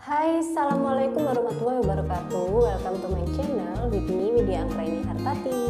Hai, Assalamualaikum warahmatullahi wabarakatuh. Welcome to my channel with me, Widya Anggraini Hartati.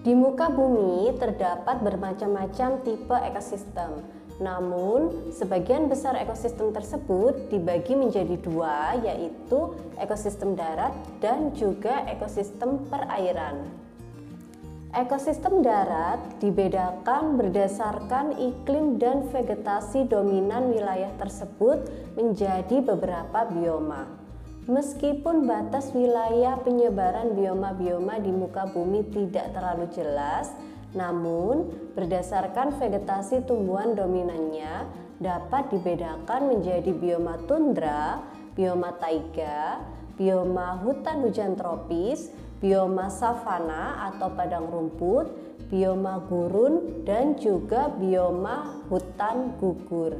Di muka bumi terdapat bermacam-macam tipe ekosistem. Namun, sebagian besar ekosistem tersebut dibagi menjadi dua, yaitu ekosistem darat dan juga ekosistem perairan. Ekosistem darat dibedakan berdasarkan iklim dan vegetasi dominan wilayah tersebut menjadi beberapa bioma. Meskipun batas wilayah penyebaran bioma-bioma di muka bumi tidak terlalu jelas, namun berdasarkan vegetasi tumbuhan dominannya dapat dibedakan menjadi bioma tundra, bioma taiga, bioma hutan hujan tropis, bioma savana atau padang rumput, bioma gurun, dan juga bioma hutan gugur.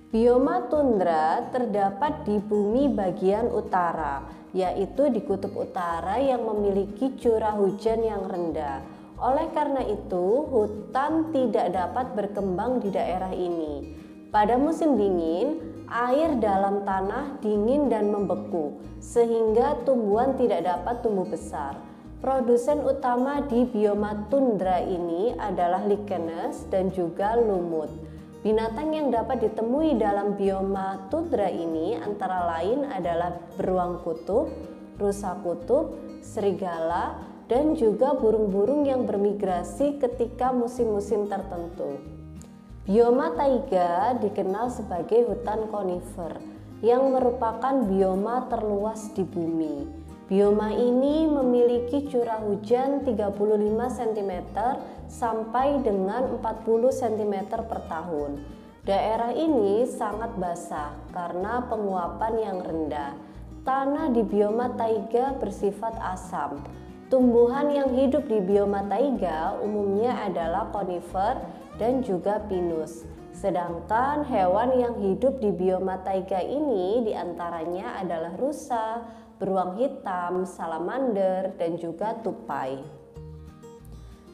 Bioma tundra terdapat di bumi bagian utara, yaitu di kutub utara yang memiliki curah hujan yang rendah. Oleh karena itu, hutan tidak dapat berkembang di daerah ini. Pada musim dingin, air dalam tanah dingin dan membeku, sehingga tumbuhan tidak dapat tumbuh besar. Produsen utama di bioma tundra ini adalah lichenes dan juga lumut. Binatang yang dapat ditemui dalam bioma tundra ini antara lain adalah beruang kutub, rusa kutub, serigala, dan juga burung-burung yang bermigrasi ketika musim-musim tertentu. Bioma taiga dikenal sebagai hutan konifer yang merupakan bioma terluas di bumi. Bioma ini memiliki curah hujan 35 cm sampai dengan 40 cm per tahun. Daerah ini sangat basah karena penguapan yang rendah. Tanah di bioma taiga bersifat asam. Tumbuhan yang hidup di bioma taiga umumnya adalah konifer dan juga pinus. Sedangkan hewan yang hidup di bioma taiga ini diantaranya adalah rusa, beruang hitam, salamander, dan juga tupai.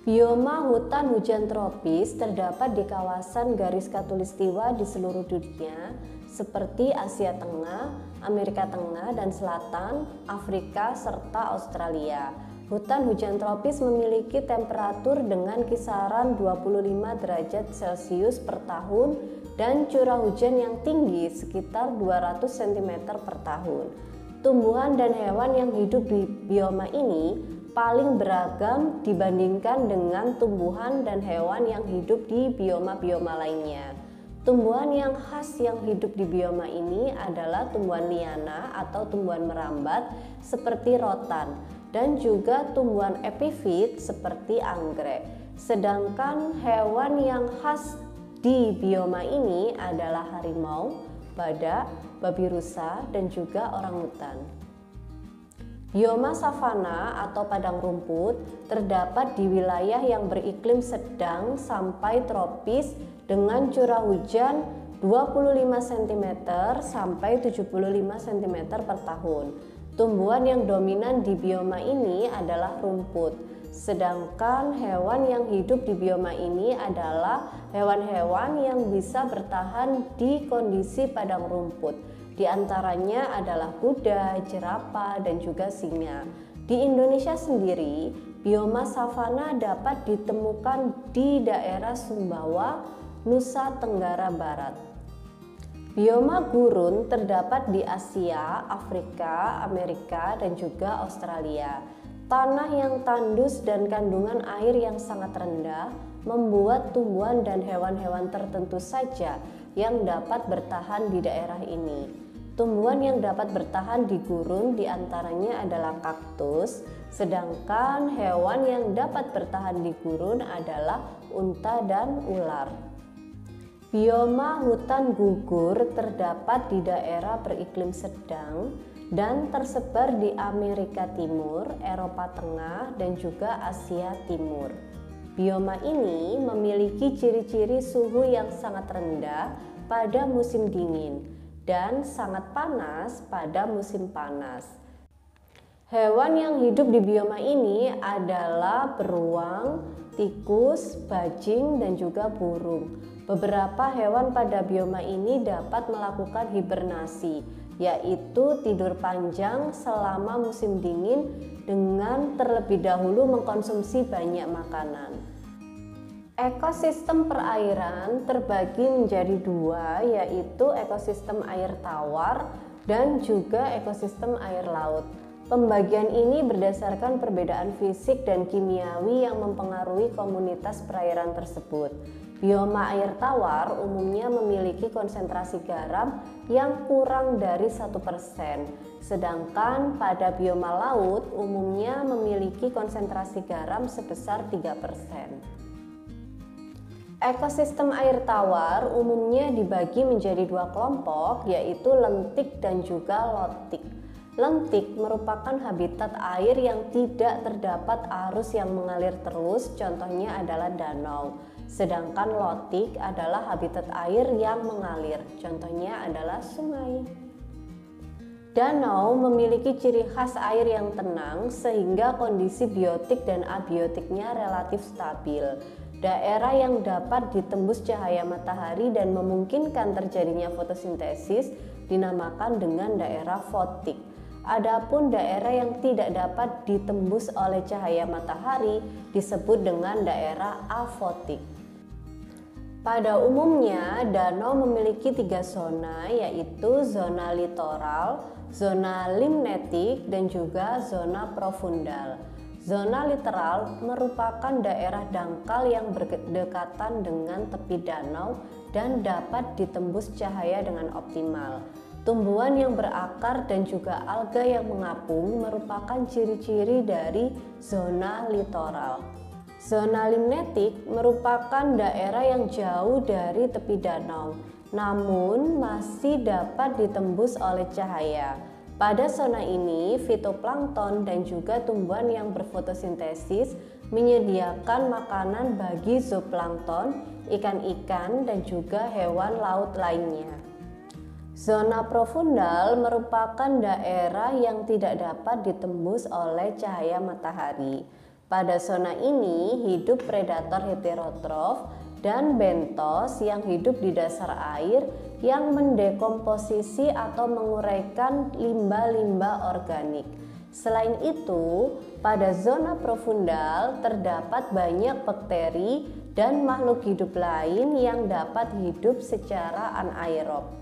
Bioma hutan hujan tropis terdapat di kawasan garis khatulistiwa di seluruh dunia seperti Asia Tengah, Amerika Tengah dan Selatan, Afrika, serta Australia. Hutan hujan tropis memiliki temperatur dengan kisaran 25 derajat Celcius per tahun dan curah hujan yang tinggi sekitar 200 cm per tahun. Tumbuhan dan hewan yang hidup di bioma ini paling beragam dibandingkan dengan tumbuhan dan hewan yang hidup di bioma-bioma lainnya. Tumbuhan yang khas yang hidup di bioma ini adalah tumbuhan liana atau tumbuhan merambat seperti rotan dan juga tumbuhan epifit seperti anggrek. Sedangkan hewan yang khas di bioma ini adalah harimau, badak, babi rusa, dan juga orangutan. Bioma savana atau padang rumput terdapat di wilayah yang beriklim sedang sampai tropis dengan curah hujan 25 cm sampai 75 cm per tahun. Tumbuhan yang dominan di bioma ini adalah rumput, sedangkan hewan yang hidup di bioma ini adalah hewan-hewan yang bisa bertahan di kondisi padang rumput. Di antaranya adalah kuda, jerapah, dan juga singa. Di Indonesia sendiri, bioma savana dapat ditemukan di daerah Sumbawa, Nusa Tenggara Barat. Bioma gurun terdapat di Asia, Afrika, Amerika, dan juga Australia. Tanah yang tandus dan kandungan air yang sangat rendah membuat tumbuhan dan hewan-hewan tertentu saja yang dapat bertahan di daerah ini. Tumbuhan yang dapat bertahan di gurun diantaranya adalah kaktus, sedangkan hewan yang dapat bertahan di gurun adalah unta dan ular. Bioma hutan gugur terdapat di daerah beriklim sedang dan tersebar di Amerika Timur, Eropa Tengah, dan juga Asia Timur. Bioma ini memiliki ciri-ciri suhu yang sangat rendah pada musim dingin dan sangat panas pada musim panas. Hewan yang hidup di bioma ini adalah beruang, tikus, bajing, dan juga burung. Beberapa hewan pada bioma ini dapat melakukan hibernasi, yaitu tidur panjang selama musim dingin dengan terlebih dahulu mengkonsumsi banyak makanan. Ekosistem perairan terbagi menjadi dua, yaitu ekosistem air tawar dan juga ekosistem air laut. Pembagian ini berdasarkan perbedaan fisik dan kimiawi yang mempengaruhi komunitas perairan tersebut. Bioma air tawar umumnya memiliki konsentrasi garam yang kurang dari 1%, sedangkan pada bioma laut umumnya memiliki konsentrasi garam sebesar 3%. Ekosistem air tawar umumnya dibagi menjadi dua kelompok, yaitu lentik dan juga lotik. Lentik merupakan habitat air yang tidak terdapat arus yang mengalir terus, contohnya adalah danau. Sedangkan lotik adalah habitat air yang mengalir, contohnya adalah sungai. Danau memiliki ciri khas air yang tenang sehingga kondisi biotik dan abiotiknya relatif stabil. Daerah yang dapat ditembus cahaya matahari dan memungkinkan terjadinya fotosintesis dinamakan dengan daerah fotik. Adapun daerah yang tidak dapat ditembus oleh cahaya matahari disebut dengan daerah afotik. Pada umumnya, danau memiliki 3 zona, yaitu zona litoral, zona limnetik, dan juga zona profundal. Zona litoral merupakan daerah dangkal yang berdekatan dengan tepi danau dan dapat ditembus cahaya dengan optimal. Tumbuhan yang berakar dan juga alga yang mengapung merupakan ciri-ciri dari zona litoral. Zona limnetik merupakan daerah yang jauh dari tepi danau, namun masih dapat ditembus oleh cahaya. Pada zona ini, fitoplankton dan juga tumbuhan yang berfotosintesis menyediakan makanan bagi zooplankton, ikan-ikan, dan juga hewan laut lainnya. Zona profundal merupakan daerah yang tidak dapat ditembus oleh cahaya matahari. Pada zona ini hidup predator heterotrof dan bentos yang hidup di dasar air yang mendekomposisi atau menguraikan limbah-limbah organik. Selain itu, pada zona profundal terdapat banyak bakteri dan makhluk hidup lain yang dapat hidup secara anaerob.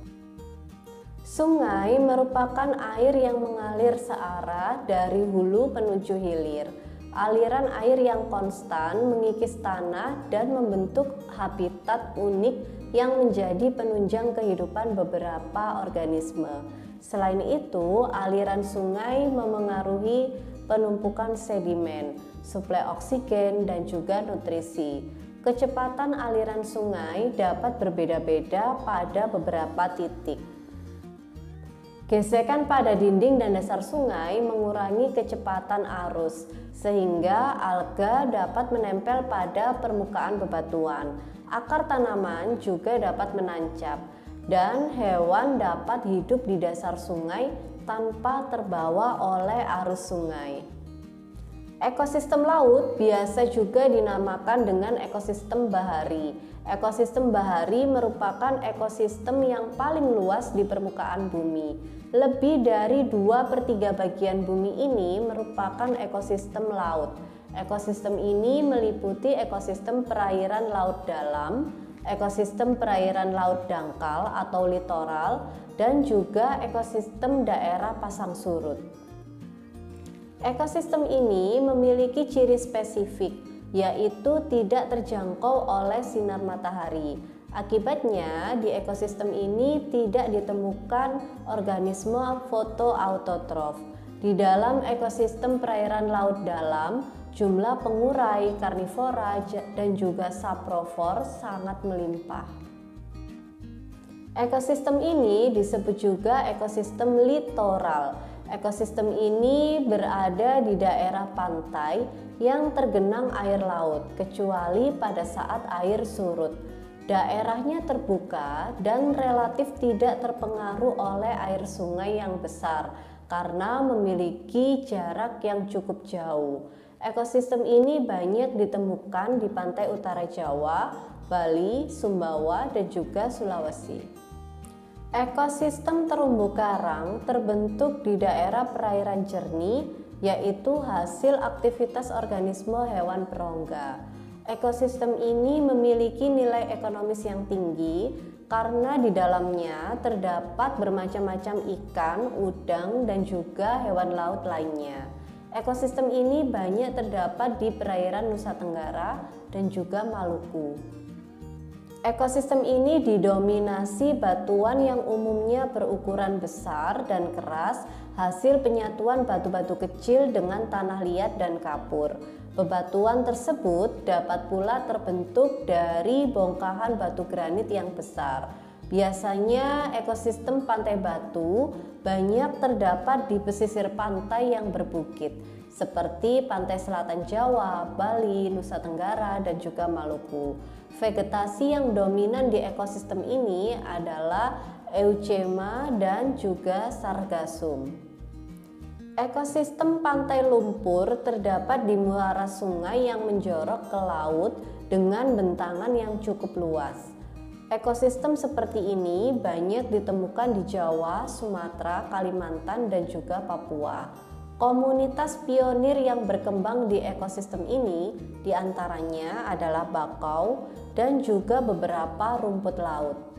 Sungai merupakan air yang mengalir searah dari hulu menuju hilir. Aliran air yang konstan mengikis tanah dan membentuk habitat unik yang menjadi penunjang kehidupan beberapa organisme. Selain itu, aliran sungai memengaruhi penumpukan sedimen, suplai oksigen, dan juga nutrisi. Kecepatan aliran sungai dapat berbeda-beda pada beberapa titik. Gesekan pada dinding dan dasar sungai mengurangi kecepatan arus, sehingga alga dapat menempel pada permukaan bebatuan. Akar tanaman juga dapat menancap, dan hewan dapat hidup di dasar sungai tanpa terbawa oleh arus sungai. Ekosistem laut biasa juga dinamakan dengan ekosistem bahari. Ekosistem bahari merupakan ekosistem yang paling luas di permukaan bumi. Lebih dari 2/3 bagian bumi ini merupakan ekosistem laut. Ekosistem ini meliputi ekosistem perairan laut dalam, ekosistem perairan laut dangkal atau litoral, dan juga ekosistem daerah pasang surut. Ekosistem ini memiliki ciri spesifik, yaitu tidak terjangkau oleh sinar matahari. Akibatnya, di ekosistem ini tidak ditemukan organisme fotoautotrof. Di dalam ekosistem perairan laut dalam, jumlah pengurai, karnivora, dan juga saprovor sangat melimpah. Ekosistem ini disebut juga ekosistem litoral. Ekosistem ini berada di daerah pantai yang tergenang air laut, kecuali pada saat air surut. Daerahnya terbuka dan relatif tidak terpengaruh oleh air sungai yang besar. karena memiliki jarak yang cukup jauh. Ekosistem ini banyak ditemukan di pantai utara Jawa, Bali, Sumbawa, dan juga Sulawesi. Ekosistem terumbu karang terbentuk di daerah perairan jernih, yaitu hasil aktivitas organisme hewan berongga. Ekosistem ini memiliki nilai ekonomis yang tinggi karena di dalamnya terdapat bermacam-macam ikan, udang, dan juga hewan laut lainnya. Ekosistem ini banyak terdapat di perairan Nusa Tenggara dan juga Maluku. Ekosistem ini didominasi batuan yang umumnya berukuran besar dan keras, hasil penyatuan batu-batu kecil dengan tanah liat dan kapur. Bebatuan tersebut dapat pula terbentuk dari bongkahan batu granit yang besar. Biasanya ekosistem pantai batu banyak terdapat di pesisir pantai yang berbukit, seperti pantai selatan Jawa, Bali, Nusa Tenggara, dan juga Maluku. Vegetasi yang dominan di ekosistem ini adalah Eucema dan juga Sargassum. Ekosistem pantai lumpur terdapat di muara sungai yang menjorok ke laut dengan bentangan yang cukup luas. Ekosistem seperti ini banyak ditemukan di Jawa, Sumatera, Kalimantan, dan juga Papua. Komunitas pionir yang berkembang di ekosistem ini diantaranya adalah bakau dan juga beberapa rumput laut.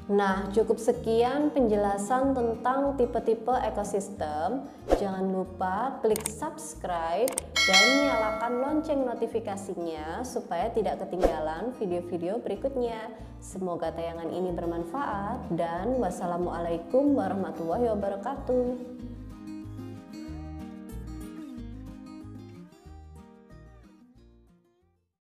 Nah, cukup sekian penjelasan tentang tipe-tipe ekosistem. Jangan lupa klik subscribe dan nyalakan lonceng notifikasinya supaya tidak ketinggalan video-video berikutnya. Semoga tayangan ini bermanfaat dan wassalamualaikum warahmatullahi wabarakatuh.